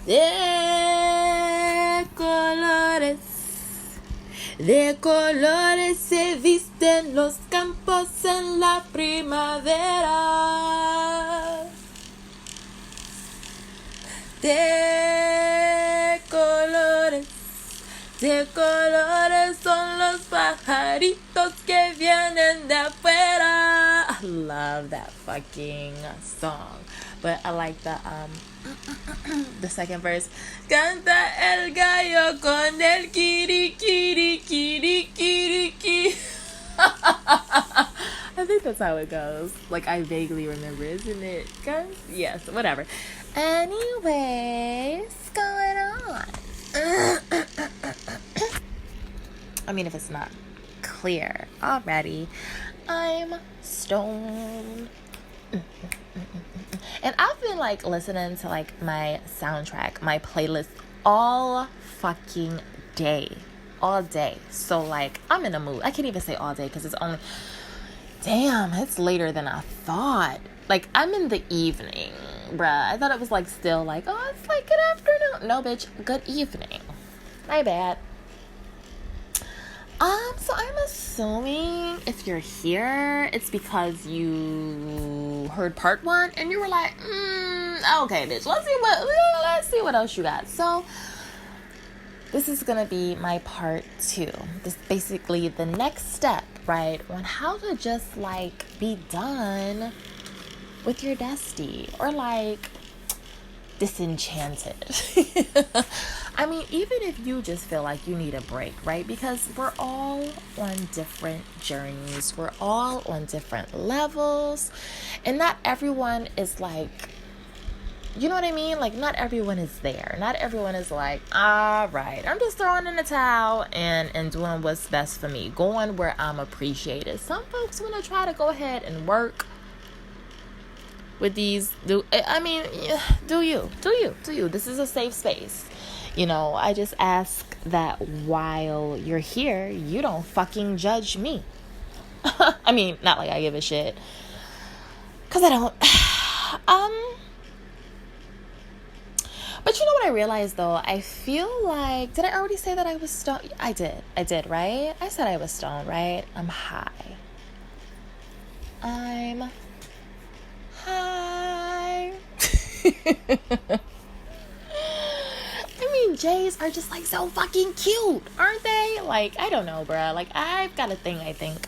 De colores se visten los campos en la primavera. De colores son los pajaritos que vienen de afuera. I love that fucking song. But I like the second verse. Canta el gallo con el kiri kiri kiri kiri kiri. I think that's how it goes. Like, I vaguely remember, isn't it, guys? Yes, whatever. Anyways, what's going on? I mean, if it's not clear already, I'm stoned. And I've been like listening to like my soundtrack, my playlist all fucking day. All day. So like I'm in a mood. I can't even say all day because it's only, damn, it's later than I thought. Like I'm in the evening, bruh. I thought it was like still like, oh, it's like good afternoon. No, bitch, good evening. My bad. So I'm assuming if you're here, it's because you heard part 1 and you were like, okay, bitch, let's see what else you got. So this is gonna be my part 2. This is basically the next step, right, on how to just like be done with your bestie or like disenchanted. I mean, even if you just feel like you need a break, right? Because we're all on different journeys. We're all on different levels. And not everyone is like, you know what I mean? Like, not everyone is there. Not everyone is like, all right, I'm just throwing in the towel and doing what's best for me. Going where I'm appreciated. Some folks want to try to go ahead and work with these. Do you. This is a safe space. You know, I just ask that while you're here, you don't fucking judge me. I mean, not like I give a shit. Because I don't. But you know what I realized, though? I feel like... Did I already say that I was stoned? I did, right? I said I was stoned, right? I'm high. I'm high. I mean, Jays are just like so fucking cute, aren't they? Like, I don't know, bruh. Like, I've got a thing, I think,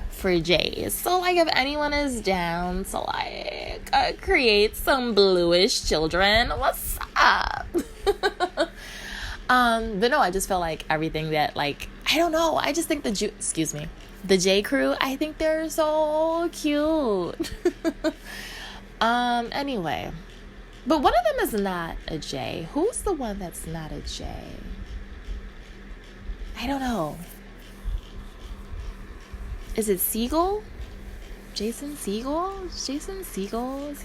for Jays. So, like, if anyone is down to, like, create some bluish children, what's up? But no, I just feel like everything that, like, I don't know. I just think the J crew, I think they're so cute. Anyway. But one of them is not a J. Who's the one that's not a J? I don't know. Is it Seagull? Jason Seagull? Is he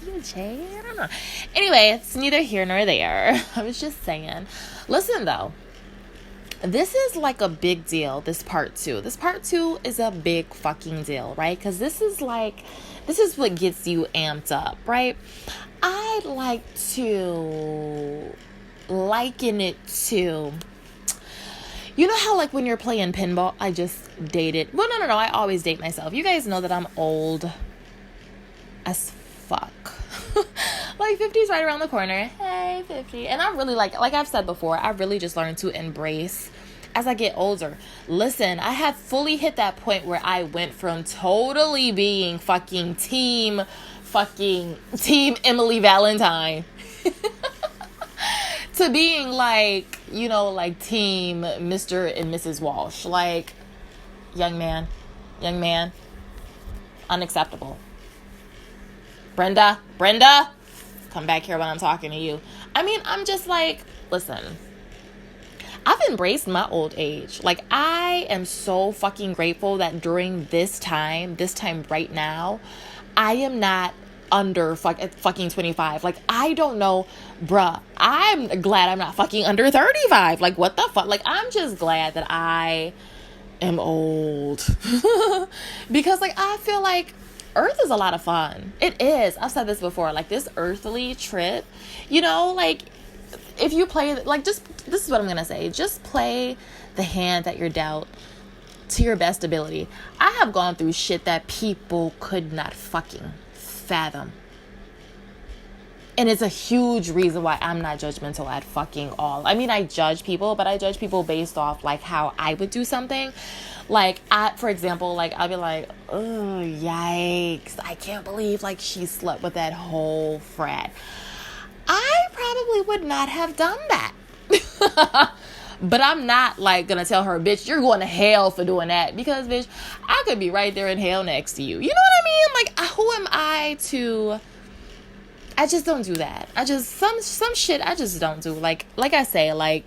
a J? I don't know. Anyway, it's neither here nor there. I was just saying. Listen, though. This is like a big deal, this part 2. This part 2 is a big fucking deal, right? Because this is what gets you amped up, right? I'd like to liken it to, you know how like when you're playing pinball, I just dated, well, no, I always date myself. You guys know that I'm old as fuck. Like 50's right around the corner. Hey, 50. And I'm really like I've said before, I really just learned to embrace as I get older. Listen, I have fully hit that point where I went from totally being fucking team Emily Valentine to being like, you know, like team Mr. and Mrs. Walsh. Like, young man, unacceptable. Brenda, come back here when I'm talking to you. I mean, I'm just like, listen, I've embraced my old age. Like, I am so fucking grateful that during this time right now, I am not under fucking 25. Like, I don't know, bruh. I'm glad I'm not fucking under 35. Like, what the fuck? Like, I'm just glad that I am old. Because, like, I feel like Earth is a lot of fun. It is. I've said this before. Like, this earthly trip, you know, like, if you play, like, just, this is what I'm going to say. Just play the hand that you're dealt to your best ability. I have gone through shit that people could not fucking fathom. And it's a huge reason why I'm not judgmental at fucking all. I mean, I judge people, but I judge people based off, like, how I would do something. Like, for example, like, I'll be like, oh, yikes. I can't believe, like, she slept with that whole frat. I probably would not have done that. But I'm not, like, gonna tell her, bitch, you're going to hell for doing that. Because, bitch, I could be right there in hell next to you. You know what I mean? Like, who am I to... I just don't do that. Some shit I just don't do. Like I say, like,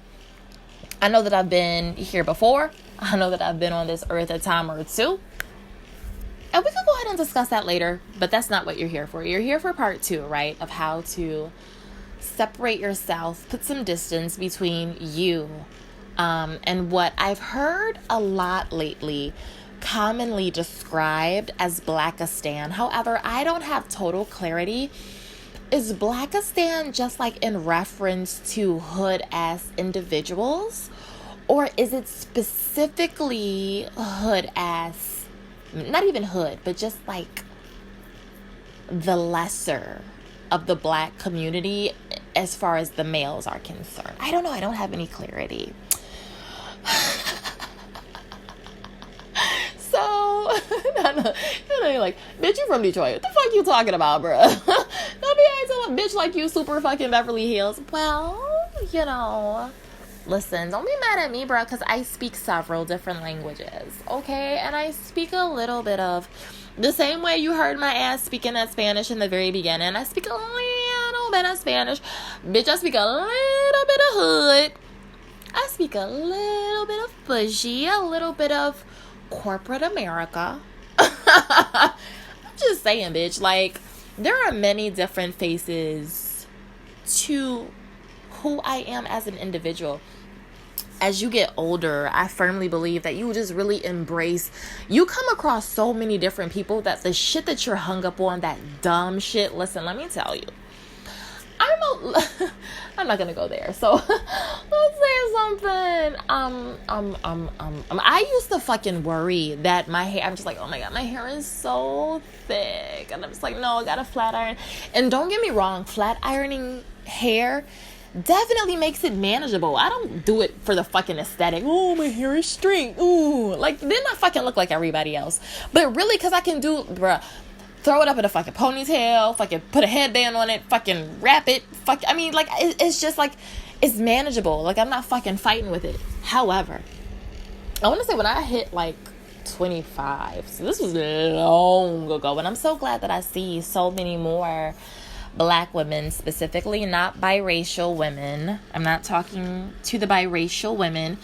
I know that I've been here before. I know that I've been on this earth a time or two. And we can go ahead and discuss that later. But that's not what you're here for. You're here for part 2, right? Of how to separate yourself, put some distance between you and what I've heard a lot lately commonly described as Blackistan. However, I don't have total clarity. Is Blackistan just like in reference to hood-ass individuals? Or is it specifically hood-ass, not even hood, but just like the lesser of the black community as far as the males are concerned? I don't know. I don't have any clarity. So, you're like, bitch, you from Detroit. What the fuck you talking about, bro? Don't be acting a bitch like you super fucking Beverly Hills. Well, you know, listen, don't be mad at me, bro, because I speak several different languages, okay? And I speak a little bit of the same way you heard my ass speaking that Spanish in the very beginning. I speak a little bit of Spanish. Bitch, I speak a little bit of hood. I speak a little bit of bougie, a little bit of corporate America. I'm just saying, bitch, like, there are many different faces to who I am as an individual. As you get older, I firmly believe that you just really embrace, you come across so many different people that the shit that you're hung up on, that dumb shit, listen, let me tell you, I'm not gonna go there. So let's say something. I used to fucking worry that my hair, I'm just like, oh my god, my hair is so thick, and I'm just like, no, I gotta flat iron. And don't get me wrong, flat ironing hair definitely makes it manageable. I don't do it for the fucking aesthetic. Oh, my hair is straight. Ooh, like, then I fucking look like everybody else. But really, because I can do, bruh, throw it up in a fucking ponytail, fucking put a headband on it, fucking wrap it, I mean, like, it's just, like, it's manageable. Like, I'm not fucking fighting with it. However, I want to say when I hit, like, 25, so this was long ago, and I'm so glad that I see so many more black women, specifically not biracial women. I'm not talking to the biracial women.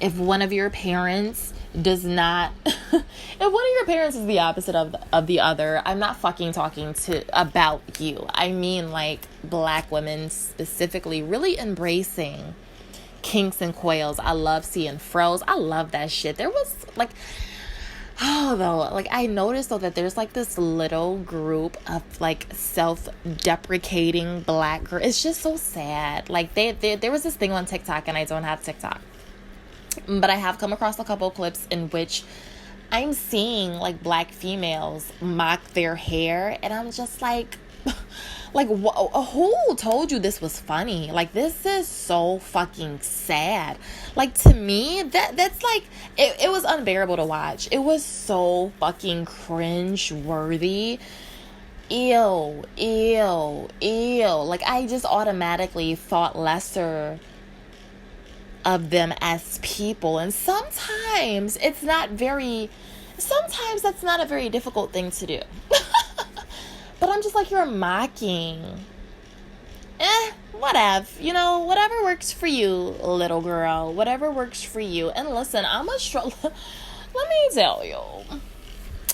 If one of your parents does not if one of your parents is the opposite of the other, I'm not fucking talking about you. I mean, like, black women specifically really embracing kinks and coils. I love seeing froze. I love that shit. There was like, I noticed though that there's like this little group of like self-deprecating black girls. It's just so sad. Like there was this thing on TikTok, and I don't have TikTok, but I have come across a couple of clips in which I'm seeing like black females mock their hair, and I'm just like, who told you this was funny? Like, this is so fucking sad. Like, to me, that's like, it was unbearable to watch. It was so fucking cringe worthy. Ew. Like, I just automatically thought lesser of them as people. And sometimes that's not a very difficult thing to do. But I'm just like, you're mocking. Whatever. You know, whatever works for you, little girl. Whatever works for you. And listen, let me tell you.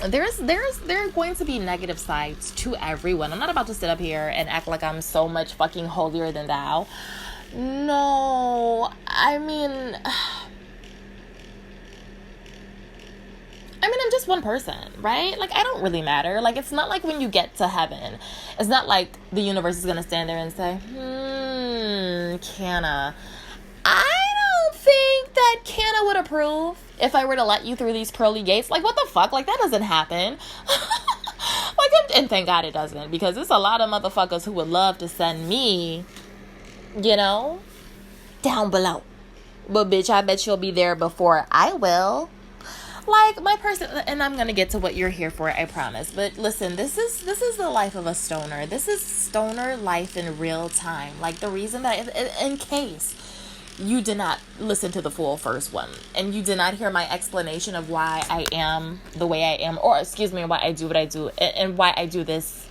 There are going to be negative sides to everyone. I'm not about to sit up here and act like I'm so much fucking holier than thou. No, I mean, I'm just one person, right? Like, I don't really matter. Like, it's not like when you get to heaven, it's not like the universe is going to stand there and say, Canna. I don't think that Canna would approve if I were to let you through these pearly gates. Like, what the fuck? Like, that doesn't happen. Like, and thank God it doesn't, because there's a lot of motherfuckers who would love to send me, you know, down below. But bitch, I bet you'll be there before I will. Like, my person, and I'm gonna get to what you're here for, I promise. But listen, this is the life of a stoner. This is stoner life in real time. Like, the reason that, in case you did not listen to the full first one, and you did not hear my explanation of why I am the way I am, or excuse me, why I do what I do, and why I do this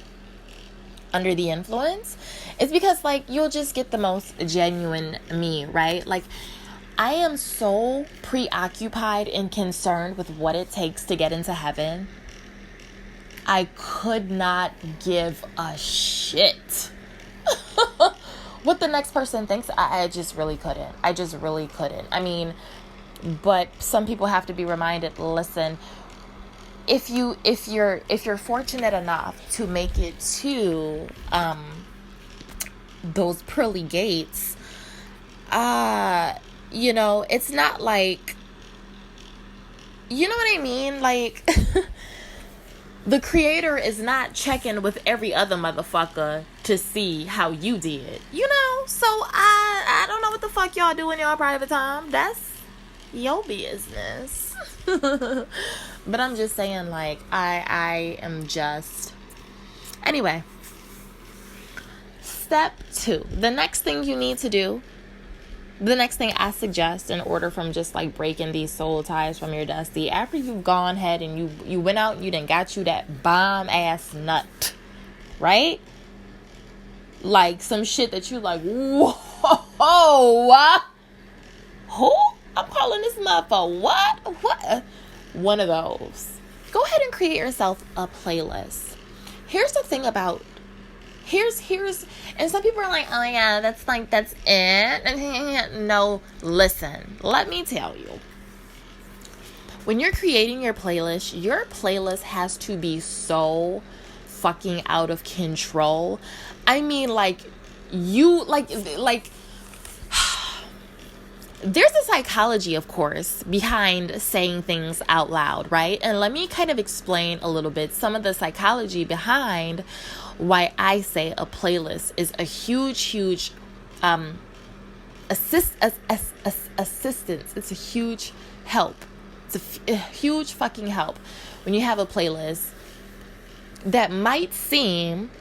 under the influence, it's because, like, you'll just get the most genuine me, right? Like, I am so preoccupied and concerned with what it takes to get into heaven. I could not give a shit what the next person thinks. I just really couldn't. I mean, but some people have to be reminded, listen, if you're fortunate enough to make it to those pearly gates, you know, it's not like, you know what I mean? Like, the creator is not checking with every other motherfucker to see how you did, you know? So I don't know what the fuck y'all do in your private time. That's your business. But I'm just saying, like, I am just, anyway. Step 2. The next thing you need to do, the next thing I suggest in order from just like breaking these soul ties from your dusty, after you've gone ahead and you went out and you done got you that bomb ass nut, right? Like some shit that you like, whoa, who? I'm calling this motherfucker what? One of those. Go ahead and create yourself a playlist. Here's the thing about, here's and some people are like, oh yeah, that's it. No, listen, let me tell you, when you're creating your playlist has to be so fucking out of control. I mean, like, you like there's a psychology, of course, behind saying things out loud, right? And let me kind of explain a little bit some of the psychology behind why I say a playlist is a huge assistance. It's a huge help. It's a huge fucking help when you have a playlist that might seem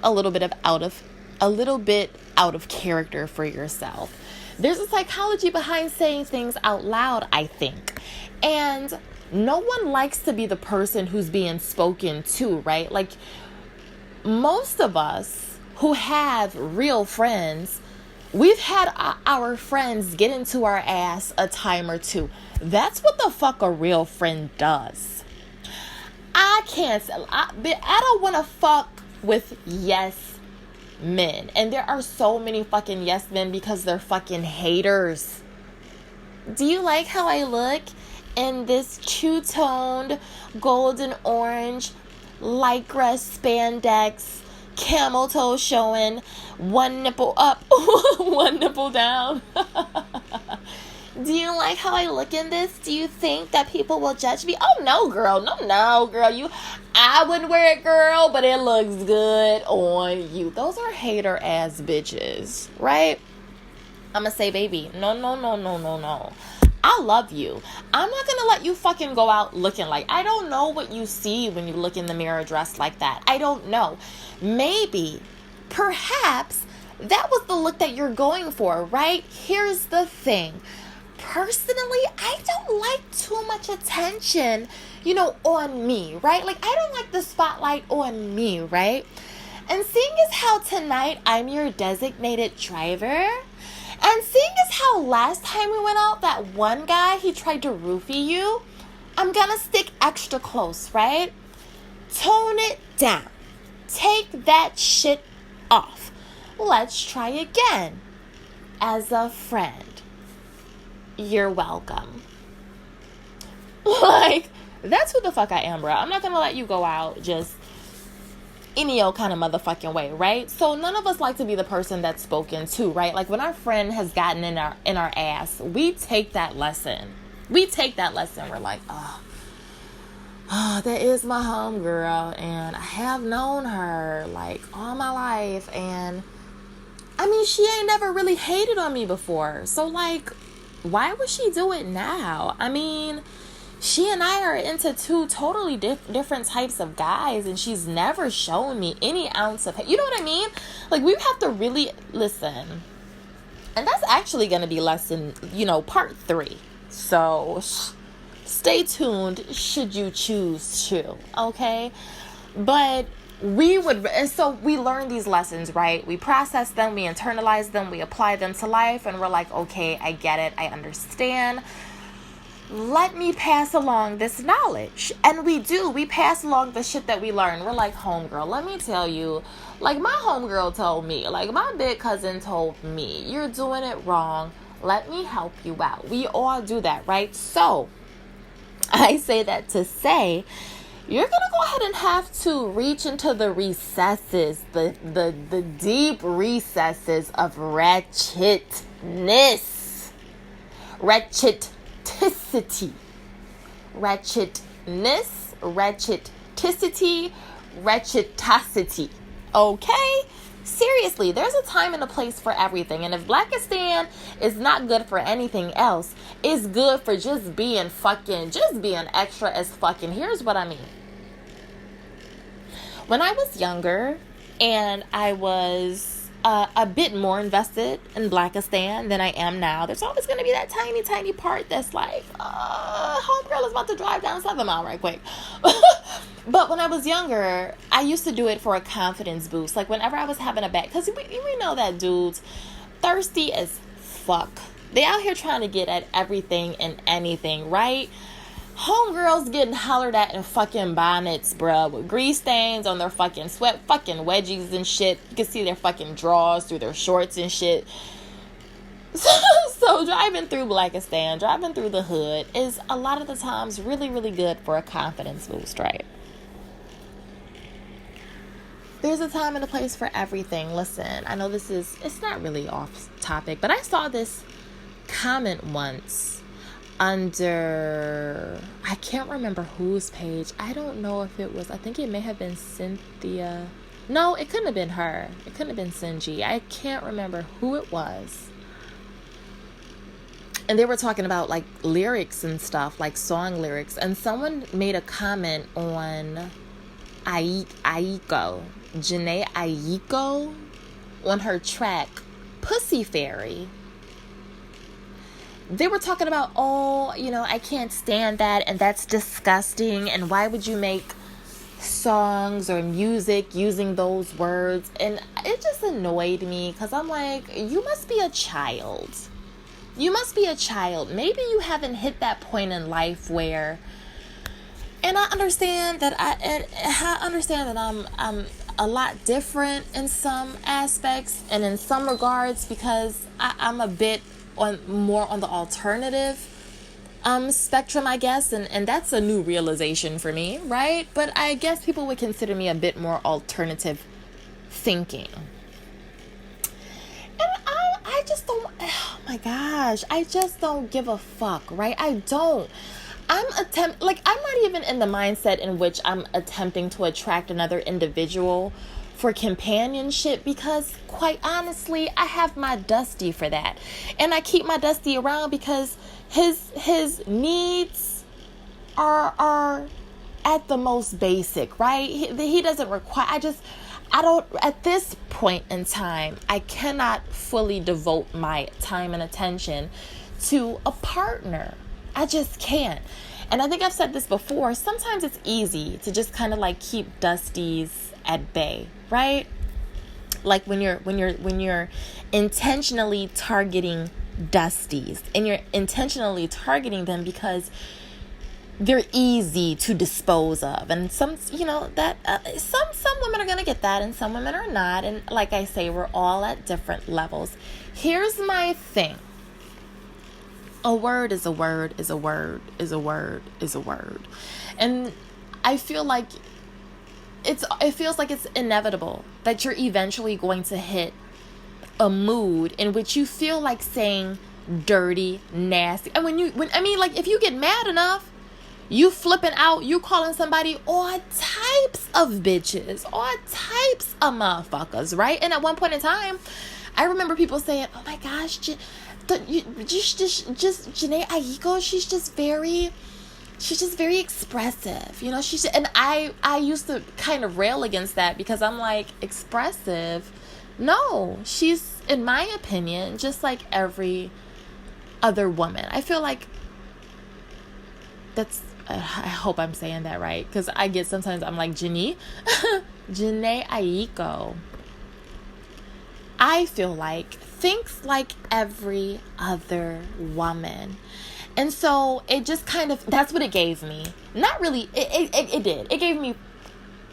a little bit out of character for yourself. There's a psychology behind saying things out loud, I think. And no one likes to be the person who's being spoken to, right? Like, most of us who have real friends, we've had our friends get into our ass a time or two. That's what the fuck a real friend does. I don't want to fuck with yes men. And there are so many fucking yes men because they're fucking haters. Do you like how I look in this two-toned golden orange lycra spandex, camel toe showing, one nipple up, one nipple down? Do you like how I look in this? Do you think that people will judge me? Oh, no, girl. No, girl. I wouldn't wear it, girl, but it looks good on you. Those are hater-ass bitches, right? I'm going to say, baby, no. I love you. I'm not going to let you fucking go out looking like, I don't know what you see when you look in the mirror dressed like that. I don't know. Maybe, perhaps, that was the look that you're going for, right? Here's the thing. Personally, I don't like too much attention, on me, right? Like, I don't like the spotlight on me, right? And seeing as how tonight I'm your designated driver, and seeing as how last time we went out, that one guy, he tried to roofie you, I'm gonna stick extra close, right? Tone it down. Take that shit off. Let's try again. As a friend. You're welcome. Like, that's who the fuck I am, bro. I'm not gonna let you go out just any old kind of motherfucking way, right? So none of us like to be the person that's spoken to, right? Like when our friend has gotten in our ass, we take that lesson. We're like, that is my homegirl, and I have known her like all my life, and I mean, she ain't never really hated on me before. So like, why would she do it now? I mean, she and I are into two totally different types of guys, and she's never shown me any ounce of hate. You know what I mean? Like, we have to really listen. And that's actually going to be lesson, part 3. So stay tuned should you choose to, okay? But we learn these lessons, right? We process them, we internalize them, we apply them to life, and we're like, okay, I get it, I understand. Let me pass along this knowledge. And we pass along the shit that we learn. We're like, homegirl, let me tell you, like my homegirl told me, like my big cousin told me, you're doing it wrong. Let me help you out. We all do that, right? So I say that to say, you're going to go ahead and have to reach into the recesses, the deep recesses of wretchedness. Wretchedosity. Okay? Seriously, there's a time and a place for everything. And if Blackistan is not good for anything else, it's good for just being extra as fucking. Here's what I mean. When I was younger and I was a bit more invested in Blackistan than I am now, there's always going to be that tiny part that's like, homegirl is about to drive down 7 Mile right quick. But when I was younger, I used to do it for a confidence boost. Like whenever I was having a bad, because we know that dudes thirsty as fuck. They out here trying to get at everything and anything, right? Homegirls getting hollered at in fucking bonnets, bruh, with grease stains on their fucking sweat, fucking wedgies and shit. You can see their fucking drawers through their shorts and shit. So driving through Blackistan, driving through the hood is a lot of the times really, really good for a confidence boost, right? There's a time and a place for everything. Listen, I know it's not really off topic, but I saw this comment once under, I can't remember whose page. I don't know if it was, I think it may have been Cynthia. No, it couldn't have been her. It couldn't have been Cindy. I can't remember who it was. And they were talking about like lyrics and stuff, like song lyrics. And someone made a comment on Aiko, Janae Aiko, on her track Pussy Fairy. They were talking about, I can't stand that, and that's disgusting, and why would you make songs or music using those words? And it just annoyed me, because I'm like, you must be a child. Maybe you haven't hit that point in life where, and I understand that I'm a lot different in some aspects and in some regards, because I'm a bit more on the alternative spectrum, I guess, and that's a new realization for me, right? But I guess people would consider me a bit more alternative thinking. And I just don't, oh my gosh, I just don't give a fuck, right? I'm not even in the mindset in which I'm attempting to attract another individual for companionship, because quite honestly, I have my Dusty for that. And I keep my Dusty around because his needs are at the most basic, right? He doesn't require, I don't, at this point in time, I cannot fully devote my time and attention to a partner. I just can't. And I think I've said this before, sometimes it's easy to just kind of like keep Dusties at bay, right? Like when you're intentionally targeting Dusties, and you're intentionally targeting them because they're easy to dispose of, and some women are gonna get that, and some women are not. And like I say, we're all at different levels. Here's my thing. A word is a word is a word is a word is a word. And I feel like it feels like it's inevitable that you're eventually going to hit a mood in which you feel like saying dirty, nasty. And like if you get mad enough, you flipping out, you calling somebody all types of bitches, all types of motherfuckers, right? And at one point in time, I remember people saying, "Oh my gosh, just Jhené Aiko, she's just very expressive, you know." And I used to kind of rail against that because I'm like, expressive? No, she's, in my opinion, just like every other woman. I feel like that's, I hope I'm saying that right, because I get sometimes I'm like, Jhené Aiko, I feel like thinks like every other woman. And so it just kind of, that's what it gave me. Not really, it did. It gave me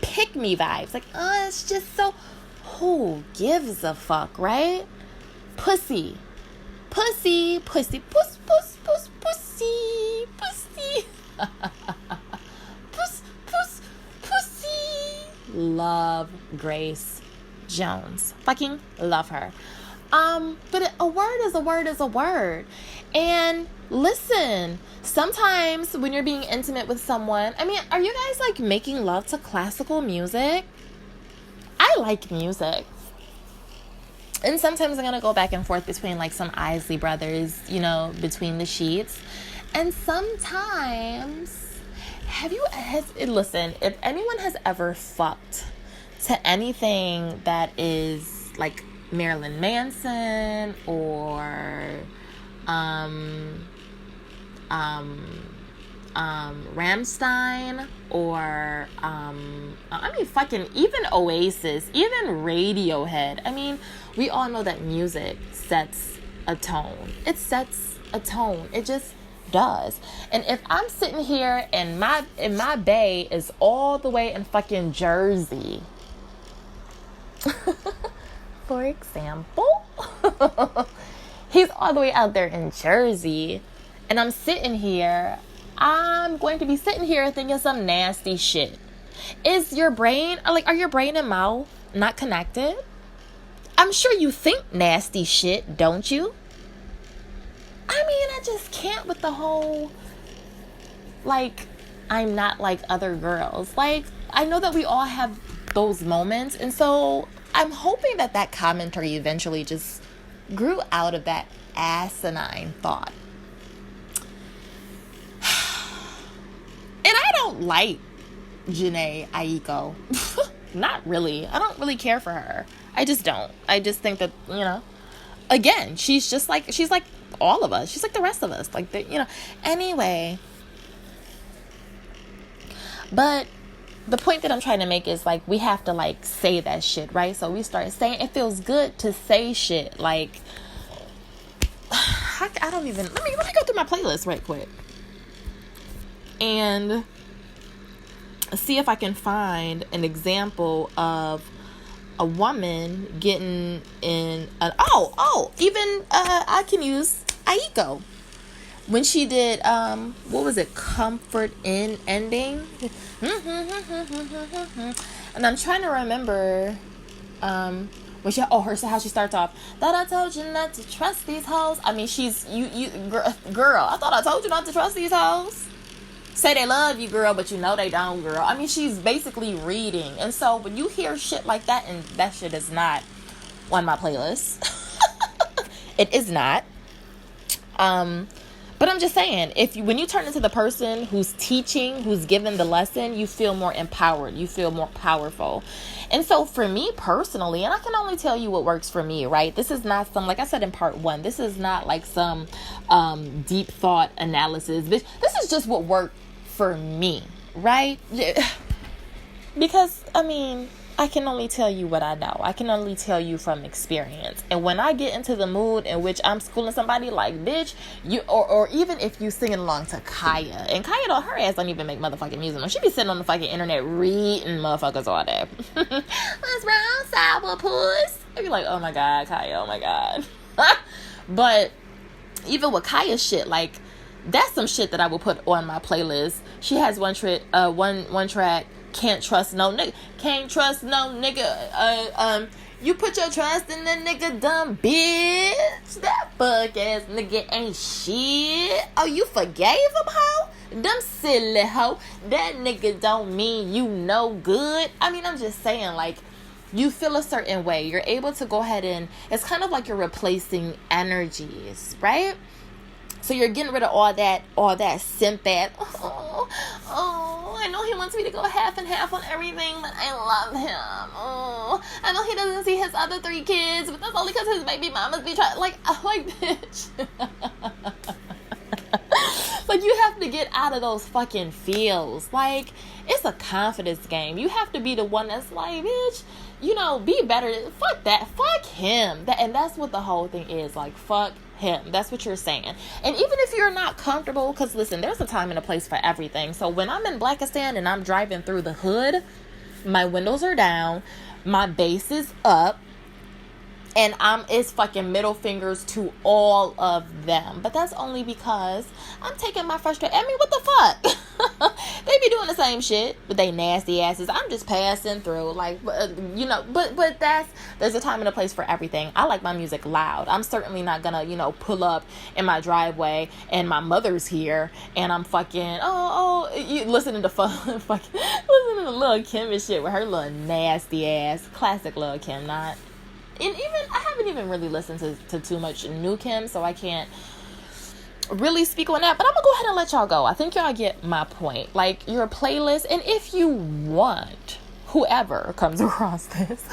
pick me vibes. Like, oh, it's just so, who gives a fuck, right? Pussy. Pussy, pussy, puss, puss, puss, pussy, pussy. Puss, puss, pussy. Love Grace Jones. Fucking love her. But a word is a word is a word. And listen, sometimes when you're being intimate with someone, I mean, are you guys like making love to classical music? I like music. And sometimes I'm going to go back and forth between like some Isley Brothers, you know, between the sheets. And sometimes, listen, if anyone has ever fucked to anything that is like Marilyn Manson or Rammstein or fucking even Oasis, even Radiohead. I mean, we all know that music sets a tone. It sets a tone. It just does. And if I'm sitting here and my bae is all the way in fucking Jersey, for example, he's all the way out there in Jersey, and I'm sitting here, I'm going to be sitting here thinking some nasty shit. Is your brain, are your brain and mouth not connected? I'm sure you think nasty shit, don't you? I mean, I just can't with the whole, like, I'm not like other girls. Like, I know that we all have those moments, and so I'm hoping that commentary eventually just grew out of that asinine thought. And I don't like Jhené Aiko. Not really. I don't really care for her. I just don't. I just think that, you know, again, she's like all of us. She's like the rest of us. Like, you know, anyway. But the point that I'm trying to make is, like, we have to, like, say that shit, right? So we start saying, it feels good to say shit. Like, I don't even, let me go through my playlist right quick and see if I can find an example of a woman getting in an, even I can use Aiko when she did what was it, Comfort in Ending. And I'm trying to remember when she, how she starts off, that I told you not to trust these hoes. I mean, she's girl, I thought I told you not to trust these hoes. Say they love you, girl, but you know they don't, girl. I mean, she's basically reading. And so when you hear shit like that, and that shit is not on my playlist. It is not. But I'm just saying, when you turn into the person who's teaching, who's giving the lesson, you feel more empowered. You feel more powerful. And so for me personally, and I can only tell you what works for me, right? This is not some, like I said in part 1, this is not like some deep thought analysis. This is just what worked for me, right? Because, I mean, I can only tell you what I know. I can only tell you from experience. And when I get into the mood in which I'm schooling somebody, like, bitch, you, or even if you singing along to Kaya, and Kaya, her ass don't even make motherfucking music. She be sitting on the fucking internet reading motherfuckers all day. What's wrong, sourpuss? I be like, oh my God, Kaya, oh my God. But even with Kaya shit, like, that's some shit that I will put on my playlist. She has one track Can't trust no nigga. Can't trust no nigga. You put your trust in the nigga, dumb bitch. That fuck ass nigga ain't shit. Oh, you forgave him, hoe? Dumb silly hoe. That nigga don't mean you no good. I mean, I'm just saying, like, you feel a certain way. You're able to go ahead and, it's kind of like you're replacing energies, right? So you're getting rid of all that simp ass. Oh, I know he wants me to go half and half on everything, but I love him. Oh, I know he doesn't see his other 3 kids, but that's only because his baby mamas be trying. Like, bitch. Like, you have to get out of those fucking feels. Like, it's a confidence game. You have to be the one that's like, bitch, you know, be better. Fuck that. Fuck him. And that's what the whole thing is. Like, fuck him. That's what you're saying. And even if you're not comfortable, because listen, there's a time and a place for everything. So when I'm in Blackistan and I'm driving through the hood, my windows are down, my bass is up, and it's fucking middle fingers to all of them. But that's only because I'm taking my frustration. I mean, what the fuck? They be doing the same shit with they nasty asses. I'm just passing through, like, you know. But there's a time and a place for everything. I like my music loud. I'm certainly not gonna, you know, pull up in my driveway and my mother's here and I'm fucking you listening to listening to Lil' Kim and shit with her little nasty ass. Classic Lil' Kim, not. And even, I haven't even really listened to too much new Kim, so I can't really speak on that. But I'm going to go ahead and let y'all go. I think y'all get my point. Like, your playlist, and if you want, whoever comes across this,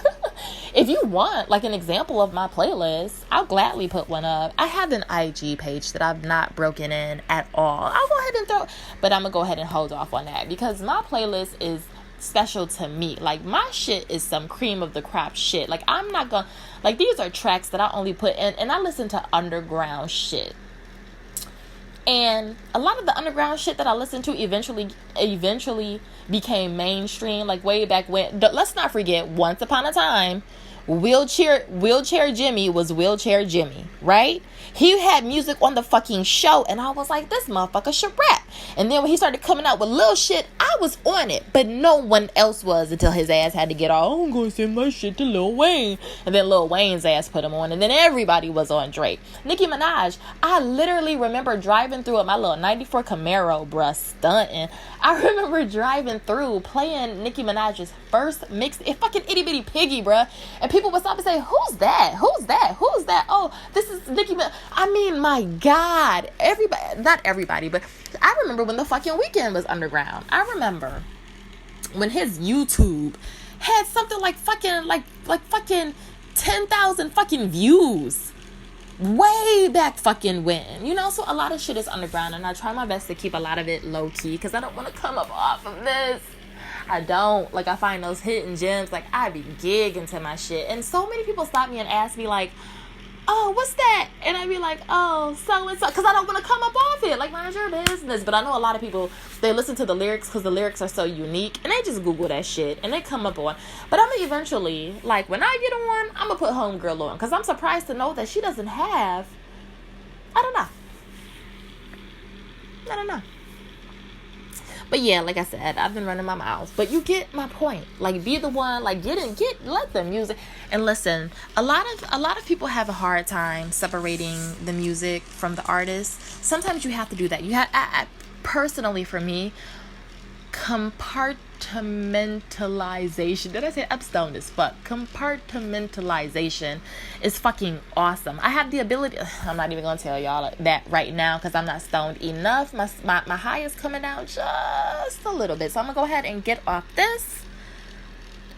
if you want, like, an example of my playlist, I'll gladly put one up. I have an IG page that I've not broken in at all. I'll go ahead and but I'm going to go ahead and hold off on that because my playlist is special to me. Like, my shit is some cream of the crop shit. Like, I'm not gonna, like, these are tracks that I only put in, and I listen to underground shit, and a lot of the underground shit that I listened to eventually became mainstream. Like, way back when, let's not forget, once upon a time, wheelchair Jimmy was wheelchair Jimmy, right? He had music on the fucking show, and I was like, this motherfucker should rap. And then when he started coming out with little shit, I was on it, but no one else was until his ass had to get all, I'm gonna send my shit to Lil Wayne. And then Lil Wayne's ass put him on, and then everybody was on Drake. Nicki Minaj, I literally remember driving through with my little 94 Camaro, bruh, stunting. I remember driving through playing Nicki Minaj's first mix, it fucking Itty Bitty Piggy, bruh. And people would stop and say, who's that? Who's that? Who's that? Oh, this is Nicki Minaj. I mean, my God. Everybody, not everybody, but I remember when the fucking Weeknd was underground. I remember when his YouTube had something like fucking 10,000 fucking views. Way back fucking when, you know. So a lot of shit is underground, and I try my best to keep a lot of it low key because I don't want to come up off of this. I don't. Like, I find those hidden gems. Like, I be gigging to my shit, and so many people stop me and ask me like, oh, what's that? And I be like, oh, so and so, because I don't want to come up off it. Like, mind your business. But I know a lot of people, they listen to the lyrics because the lyrics are so unique, and they just Google that shit and they come up on. But I'm gonna eventually, like, when I get on, I'm gonna put Homegirl on because I'm surprised to know that she doesn't have. I don't know. But yeah, like I said, I've been running my mouth. But you get my point. Like, be the one. Like, let the music. And listen, a lot of people have a hard time separating the music from the artist. Sometimes you have to do that. You have, personally, for me, compartmentalization. Did I say I'm stoned as fuck? Compartmentalization is fucking awesome. I have the ability. I'm not even gonna tell y'all that right now because I'm not stoned enough. My high is coming out just a little bit, so I'm gonna go ahead and get off this.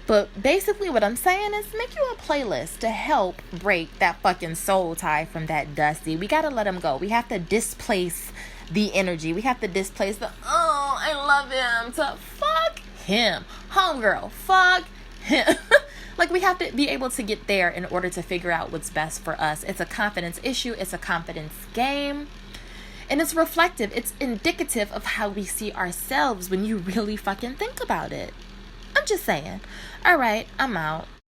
But basically what I'm saying is make you a playlist to help break that fucking soul tie from that Dusty. We gotta let him go. We have to displace the energy. We have to displace the, oh, I love him, to fuck him. Homegirl, fuck him. Like, we have to be able to get there in order to figure out what's best for us. It's a confidence issue. It's a confidence game. And it's reflective. It's indicative of how we see ourselves when you really fucking think about it. I'm just saying. All right, I'm out.